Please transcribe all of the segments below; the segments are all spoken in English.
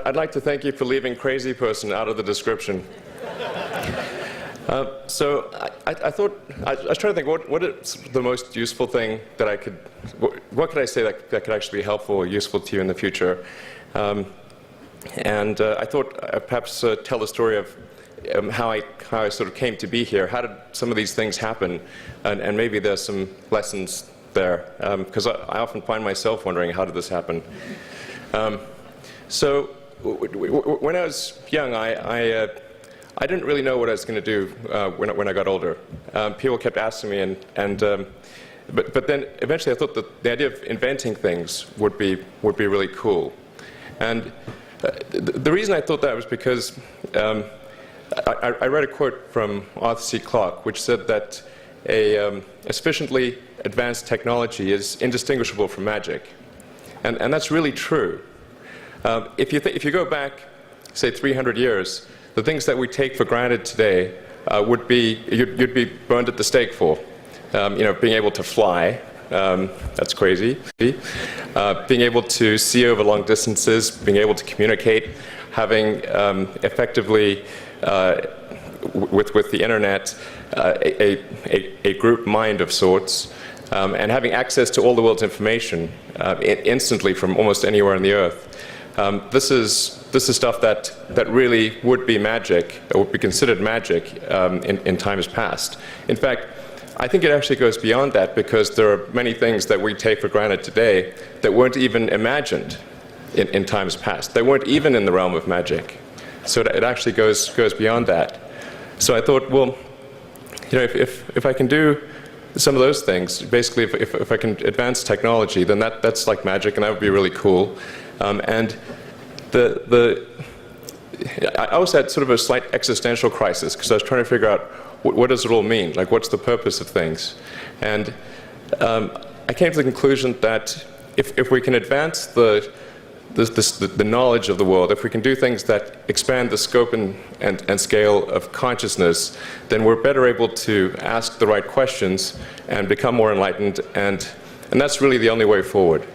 I'd like to thank you for leaving crazy person out of the description. So I thought, I was trying to think what is the most useful thing that I could, what could I say that could actually be helpful or useful to you in the future? And I thought I'd perhaps tell the story of how I sort of came to be here. How did some of these things happen? And maybe there's some lessons there, because I often find myself wondering, how did this happen? So when I was young, I didn't really know what I was going to do when I got older. People kept asking me, but then eventually I thought that the idea of inventing things would be really cool. And the reason I thought that was because I read a quote from Arthur C. Clarke, which said that a sufficiently advanced technology is indistinguishable from magic, and that's really true. If you go back, say 300 years, the things that we take for granted today would be you'd be burned at the stake for. Being able to fly, that's crazy. Being able to see over long distances, being able to communicate, having effectively with the internet a group mind of sorts, and having access to all the world's information instantly from almost anywhere on the earth. This is stuff that really would be magic, or would be considered magic in times past. In fact, I think it actually goes beyond that, because there are many things that we take for granted today that weren't even imagined in times past. They weren't even in the realm of magic. So it actually goes beyond that. So I thought, well, if I can do some of those things, basically if I can advance technology, then that's like magic, and that would be really cool. And I also had sort of a slight existential crisis, because I was trying to figure out what does it all mean? Like, what's the purpose of things? And I came to the conclusion that if we can advance the knowledge of the world, if we can do things that expand the scope and scale of consciousness, then we're better able to ask the right questions and become more enlightened, and that's really the only way forward.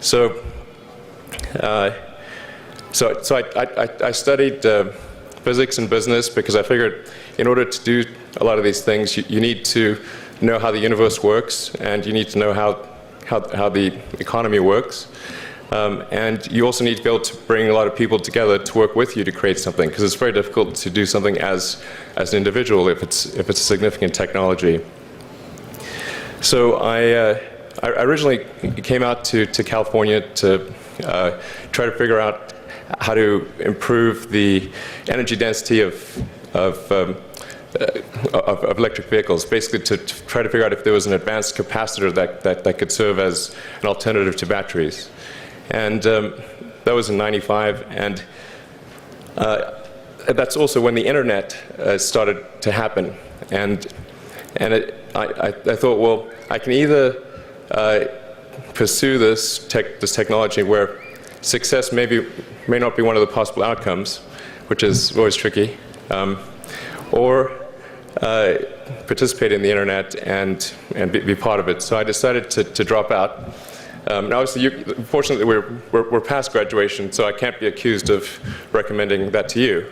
So I studied physics and business, because I figured in order to do a lot of these things, you need to know how the universe works, and you need to know how the economy works. And you also need to be able to bring a lot of people together to work with you to create something, because it's very difficult to do something as an individual if it's a significant technology. So I originally came out to California to try to figure out how to improve the energy density of electric vehicles, basically to try to figure out if there was an advanced capacitor that could serve as an alternative to batteries. And that was in '95, and that's also when the internet started to happen. And I thought, well, I can either pursue this technology where success may not be one of the possible outcomes, which is always tricky, or participate in the internet and be part of it. So I decided to drop out. Now, obviously, fortunately, we're past graduation, so I can't be accused of recommending that to you.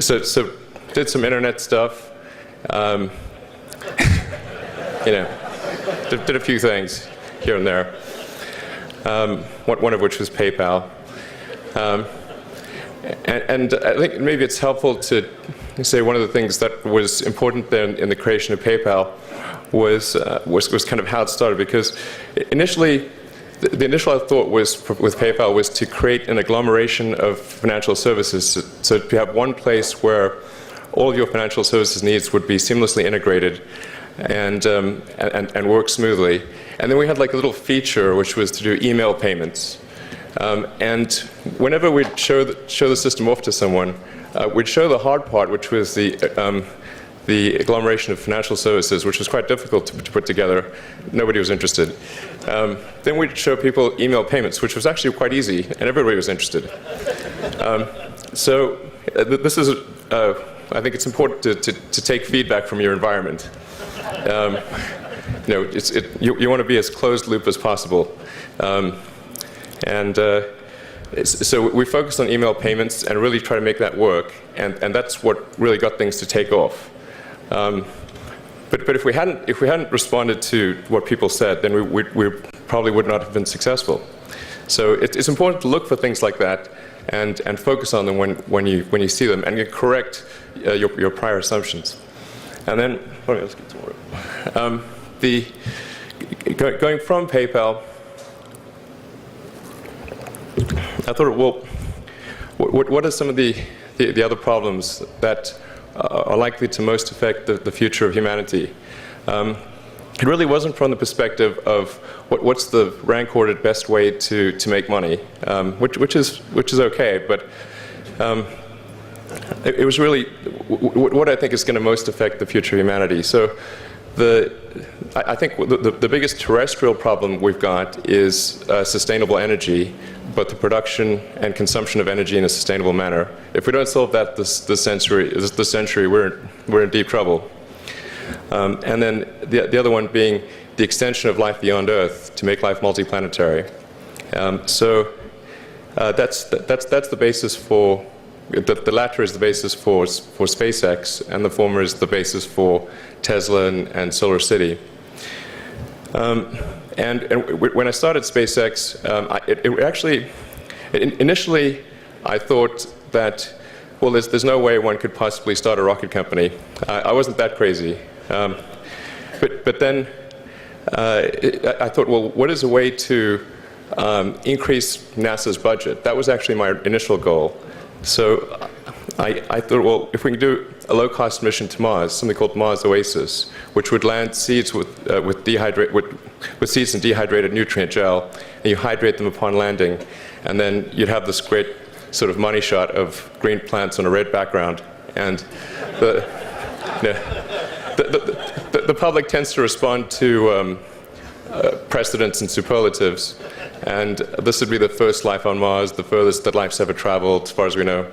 So did some internet stuff. Did a few things here and there. One of which was PayPal. And I think maybe it's helpful to say one of the things that was important then in the creation of PayPal was kind of how it started, because initially, the initial thought with PayPal was to create an agglomeration of financial services, so to have one place where all of your financial services needs would be seamlessly integrated and work smoothly. And then we had like a little feature which was to do email payments. And whenever we'd show the system off to someone, we'd show the hard part, which was the agglomeration of financial services, which was quite difficult to put together. Nobody was interested. Then we'd show people email payments, which was actually quite easy, and everybody was interested. So this is, I think it's important to take feedback from your environment. you want to be as closed loop as possible. So we focused on email payments and really try to make that work, and that's what really got things to take off. But if we hadn't responded to what people said, then we probably would not have been successful. So it's important to look for things like that and focus on them when you see them, and you correct your prior assumptions. And then let's get some more. Going from PayPal, I thought, well, what are some of the other problems that are likely to most affect the future of humanity? It really wasn't from the perspective of what's the rank-ordered best way to make money, which is okay, but it was really what I think is going to most affect the future of humanity. So I think the biggest terrestrial problem we've got is sustainable energy, but the production and consumption of energy in a sustainable manner. If we don't solve that this century, we're in deep trouble. And then the other one being the extension of life beyond Earth to make life multiplanetary. So that's the basis for the latter is the basis for SpaceX, and the former is the basis for Tesla and Solar City. And when I started SpaceX, initially I thought that, well, there's no way one could possibly start a rocket company. I wasn't that crazy. But then I thought, well, what is a way to increase NASA's budget? That was actually my initial goal. So I thought, well, if we can do a low-cost mission to Mars, something called Mars Oasis, which would land seeds with seeds and dehydrated nutrient gel, and you hydrate them upon landing, and then you'd have this great sort of money shot of green plants on a red background, and the public tends to respond to precedents and superlatives, and this would be the first life on Mars, the furthest that life's ever traveled, as far as we know.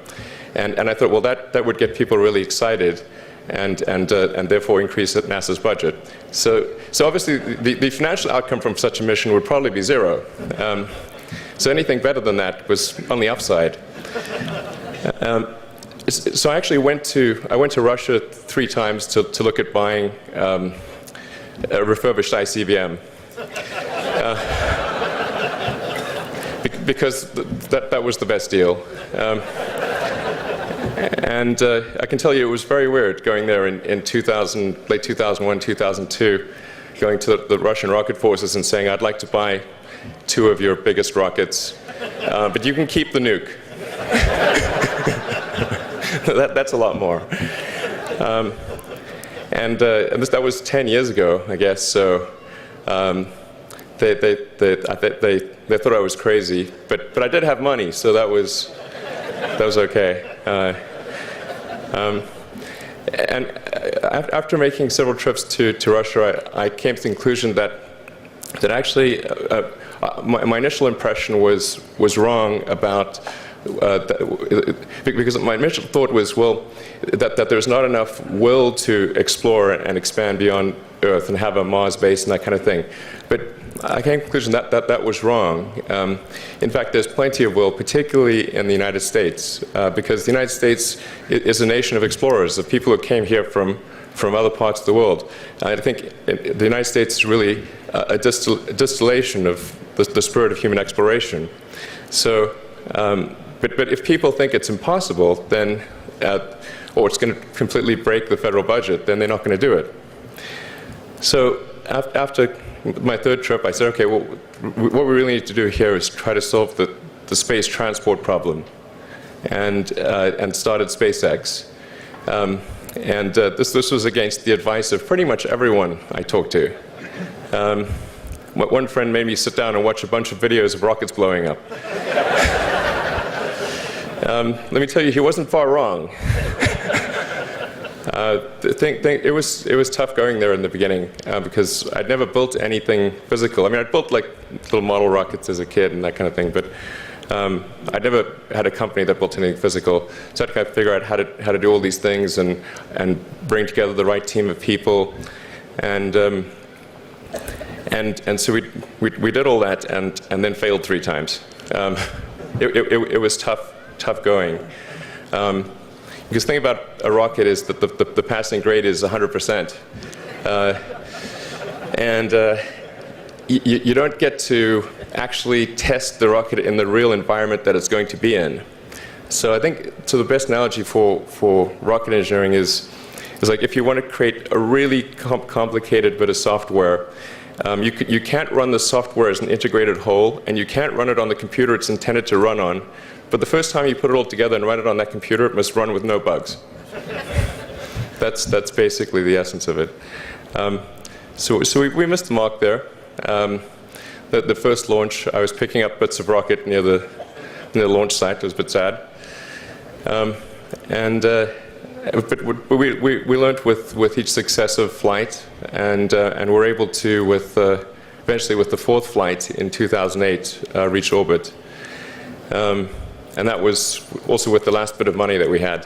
And I thought, well, that would get people really excited, and therefore increase NASA's budget. So obviously, the financial outcome from such a mission would probably be zero. So anything better than that was on the upside. So I actually went to Russia 3 times to look at buying a refurbished ICBM. Because that was the best deal. And I can tell you it was very weird going there in late 2001, 2002, going to the Russian rocket forces and saying, I'd like to buy 2 of your biggest rockets, but you can keep the nuke. That's a lot more. And that was 10 years ago, I guess, so they thought I was crazy, but I did have money, so that was okay. And after making several trips to Russia, I came to the conclusion that actually my initial impression was wrong about because my initial thought was, well, that there's not enough will to explore and expand beyond Earth and have a Mars base and that kind of thing. But I came to the conclusion that was wrong. In fact, there's plenty of will, particularly in the United States, because the United States is a nation of explorers, of people who came here from other parts of the world. I think the United States is really a distillation of the spirit of human exploration. So, but if people think it's impossible, then, or it's going to completely break the federal budget, then they're not going to do it. So after my 3rd trip, I said, okay, well, what we really need to do here is try to solve the space transport problem, and started SpaceX. This was against the advice of pretty much everyone I talked to. One friend made me sit down and watch a bunch of videos of rockets blowing up. Let me tell you, he wasn't far wrong. It was tough going there in the beginning because I'd never built anything physical. I mean, I'd built like little model rockets as a kid and that kind of thing, but I'd never had a company that built anything physical. So I had to kind of figure out how to do all these things and bring together the right team of people. And And so we did all that and then failed 3 times. It was tough going. Because the thing about a rocket is that the passing grade is 100%. You don't get to actually test the rocket in the real environment that it's going to be in. So I think the best analogy for rocket engineering is like if you want to create a really complicated bit of software, you can't run the software as an integrated whole, and you can't run it on the computer it's intended to run on. But the first time you put it all together and run it on that computer, it must run with no bugs. That's basically the essence of it. So we missed the mark there. The first launch, I was picking up bits of rocket near the launch site. It was a bit sad. But we learned with each successive flight, and were able to, eventually with the 4th flight in 2008, reach orbit. And that was also with the last bit of money that we had.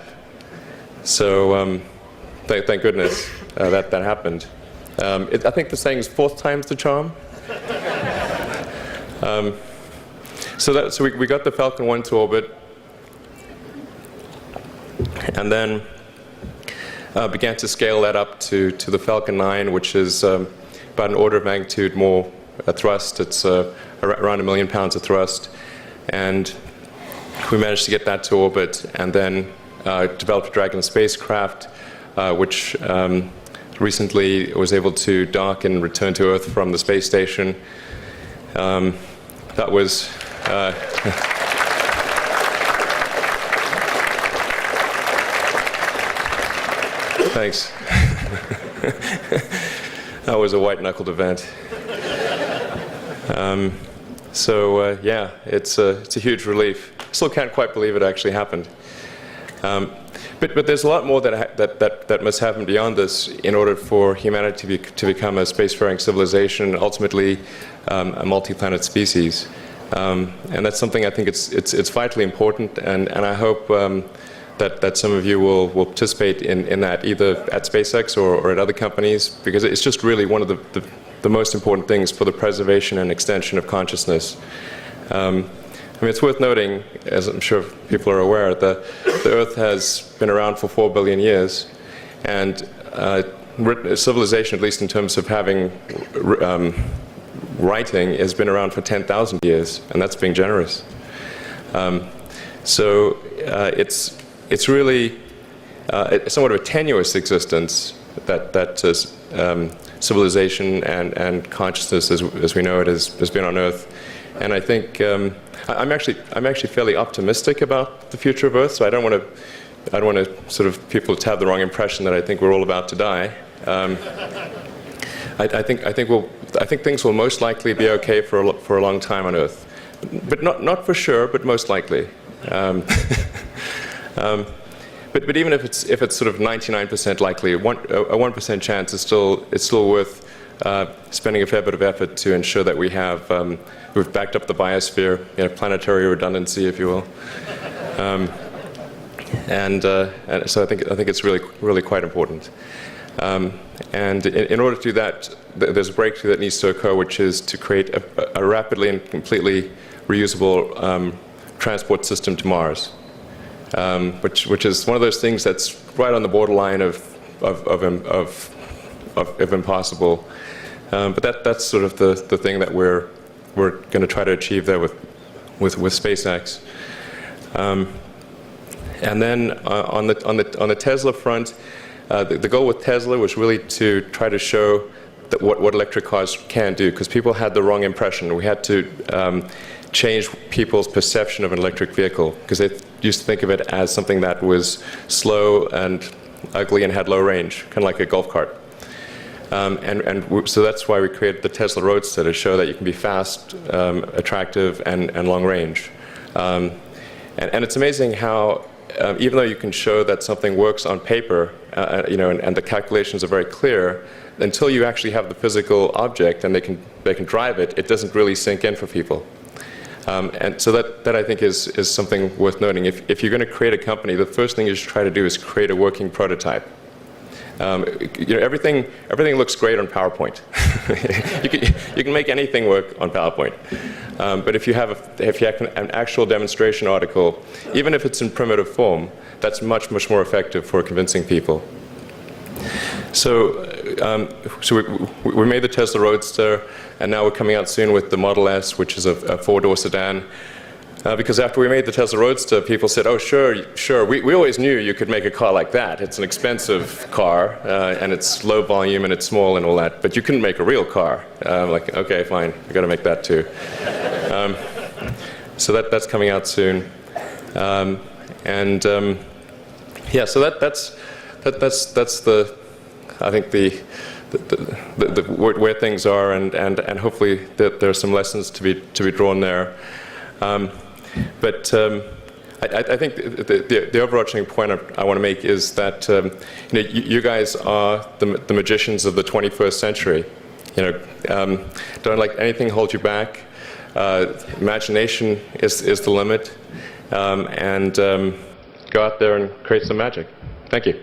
So thank goodness that happened. I think the saying is 4th time's the charm. So we got the Falcon 1 to orbit, and then began to scale that up to the Falcon 9, which is about an order of magnitude more thrust. It's around 1 million pounds of thrust. And we managed to get that to orbit, and then developed a Dragon spacecraft, which recently was able to dock and return to Earth from the space station. That was thanks. That was a white-knuckled event. Yeah, it's a huge relief. Still can't quite believe it actually happened. But there's a lot more that must happen beyond this in order for humanity to become a spacefaring civilization, ultimately a multi-planet species. And that's something I think it's vitally important, and I hope that some of you will participate in that, either at SpaceX or at other companies, because it's just really one of the most important things for the preservation and extension of consciousness. I mean, it's worth noting, as I'm sure people are aware, the Earth has been around for 4 billion years, and civilization, at least in terms of having writing, has been around for 10,000 years, and that's being generous. So it's really somewhat of a tenuous existence that civilization and consciousness, as we know it, has been on Earth. And I think I'm actually fairly optimistic about the future of Earth. So I don't want to sort of people to have the wrong impression that I think we're all about to die. I think things will most likely be okay for a long time on Earth, but not for sure, but most likely. But even if it's sort of 99% likely, a 1% chance is still worth spending a fair bit of effort to ensure that we've backed up the biosphere, planetary redundancy, if you will. And so I think it's really quite important. And in order to do that, there's a breakthrough that needs to occur, which is to create a rapidly and completely reusable transport system to Mars, which is one of those things that's right on the borderline of impossible. But that's sort of the thing that we're going to try to achieve there with SpaceX. And then on the Tesla front, the goal with Tesla was really to try to show that what electric cars can do, because people had the wrong impression. We had to change people's perception of an electric vehicle, because they used to think of it as something that was slow and ugly and had low range, kind of like a golf cart. So that's why we created the Tesla Roadster, to show that you can be fast, attractive, and long range. And it's amazing how, even though you can show that something works on paper, and the calculations are very clear, until you actually have the physical object and they can drive it, it doesn't really sink in for people. And so that I think is something worth noting. If you're going to create a company, the first thing you should try to do is create a working prototype. Everything looks great on PowerPoint. you can make anything work on PowerPoint. But if you have an actual demonstration article, even if it's in primitive form, that's much more effective for convincing people. So we made the Tesla Roadster, and now we're coming out soon with the Model S, which is a 4-door sedan. Because after we made the Tesla Roadster, people said, oh, sure, we always knew you could make a car like that. It's an expensive car, and it's low volume, and it's small and all that, but you couldn't make a real car. Like, okay, fine, I got to make that too. So that's coming out soon. Yeah, so that's the, I think the where things are, and hopefully there are some lessons to be drawn there. But I think the overarching point I want to make is that you guys are the magicians of the 21st century. Don't let anything hold you back. Imagination is the limit, and go out there and create some magic. Thank you.